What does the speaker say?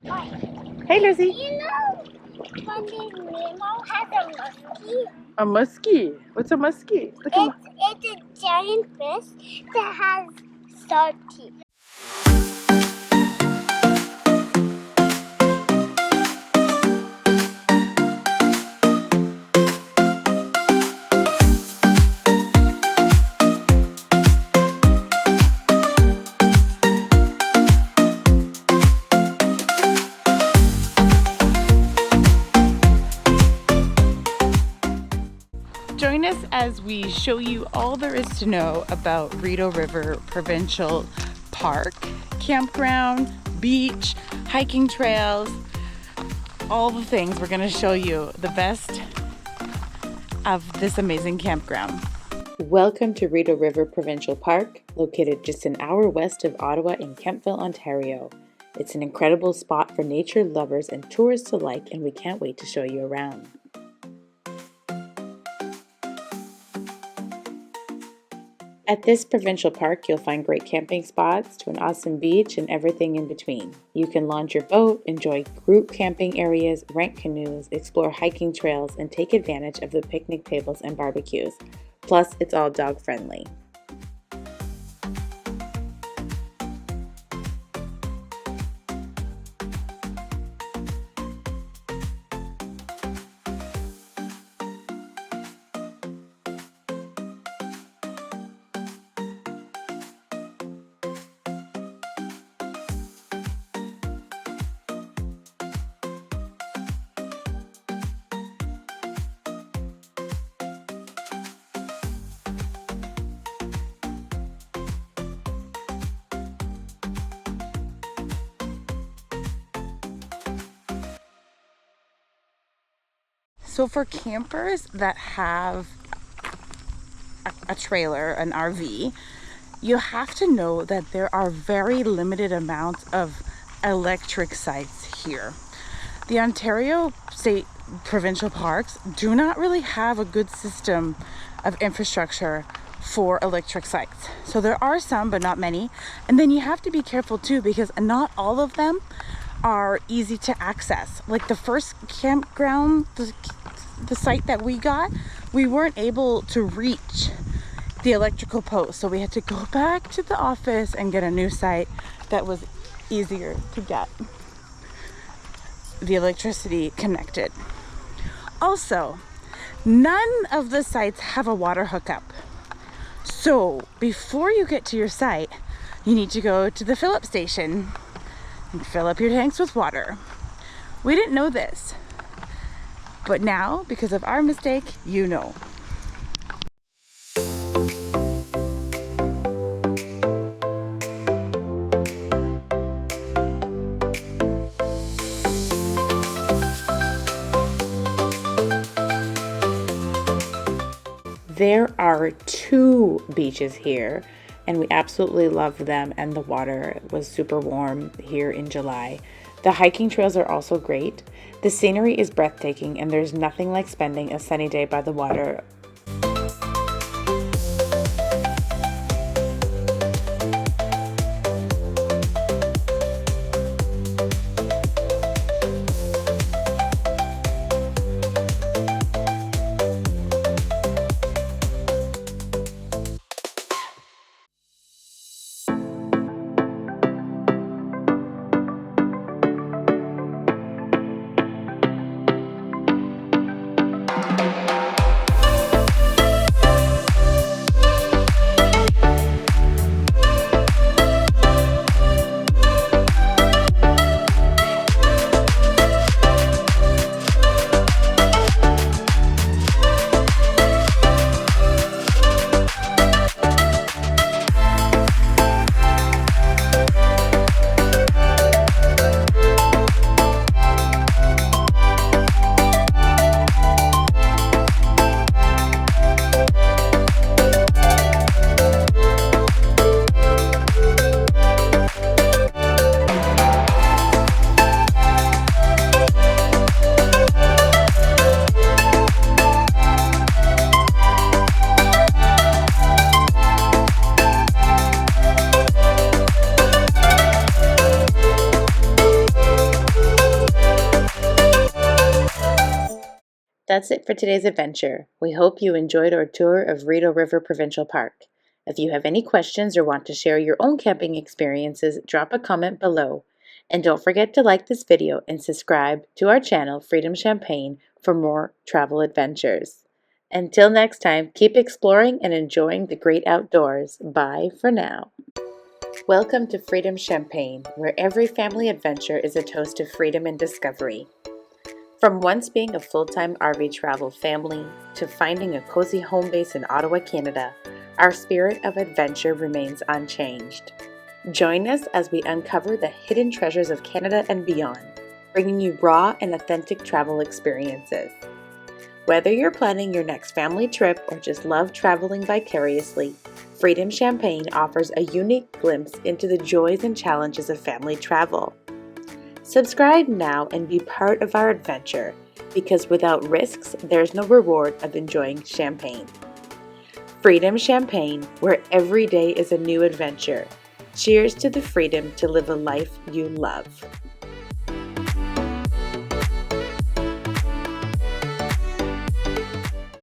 Hey, Lizzie. You know, Finding Nemo has a muskie. A muskie. What's a muskie? Look at It's a giant fish that has sharp teeth. Join us as we show you all there is to know about Rideau River Provincial Park, campground, beach, hiking trails, all the things. We're going to show you the best of this amazing campground. Welcome to Rideau River Provincial Park, located just an hour west of Ottawa in Kemptville, Ontario. It's an incredible spot for nature lovers and tourists alike, and we can't wait to show you around. At this provincial park, you'll find great camping spots to an awesome beach and everything in between. You can launch your boat, enjoy group camping areas, rent canoes, explore hiking trails, and take advantage of the picnic tables and barbecues. Plus, it's all dog friendly. So for campers that have a trailer, an RV, you have to know that there are very limited amounts of electric sites here. The Ontario State Provincial Parks do not really have a good system of infrastructure for electric sites. So there are some, but not many. And then you have to be careful too, because not all of them are easy to access. Like the first campground, the site that we got, we weren't able to reach the electrical post, so we had to go back to the office and get a new site that was easier to get the electricity connected. Also, none of the sites have a water hookup, so before you get to your site, you need to go to the fill-up station and fill up your tanks with water. We didn't know this, but now, because of our mistake, you know. There are 2 beaches here, and we absolutely loved them, and the water was super warm here in July. The hiking trails are also great. The scenery is breathtaking, and there's nothing like spending a sunny day by the water. That's it for today's adventure. We hope you enjoyed our tour of Rideau River Provincial Park. If you have any questions or want to share your own camping experiences, drop a comment below. And don't forget to like this video and subscribe to our channel, Freedom Champagne, for more travel adventures. Until next time, keep exploring and enjoying the great outdoors. Bye for now. Welcome to Freedom Champagne, where every family adventure is a toast of freedom and discovery. From once being a full-time RV travel family to finding a cozy home base in Ottawa, Canada, our spirit of adventure remains unchanged. Join us as we uncover the hidden treasures of Canada and beyond, bringing you raw and authentic travel experiences. Whether you're planning your next family trip or just love traveling vicariously, Freedom Champagne offers a unique glimpse into the joys and challenges of family travel. Subscribe now and be part of our adventure, because without risks, there's no reward of enjoying champagne. Freedom Champagne, where every day is a new adventure. Cheers to the freedom to live a life you love.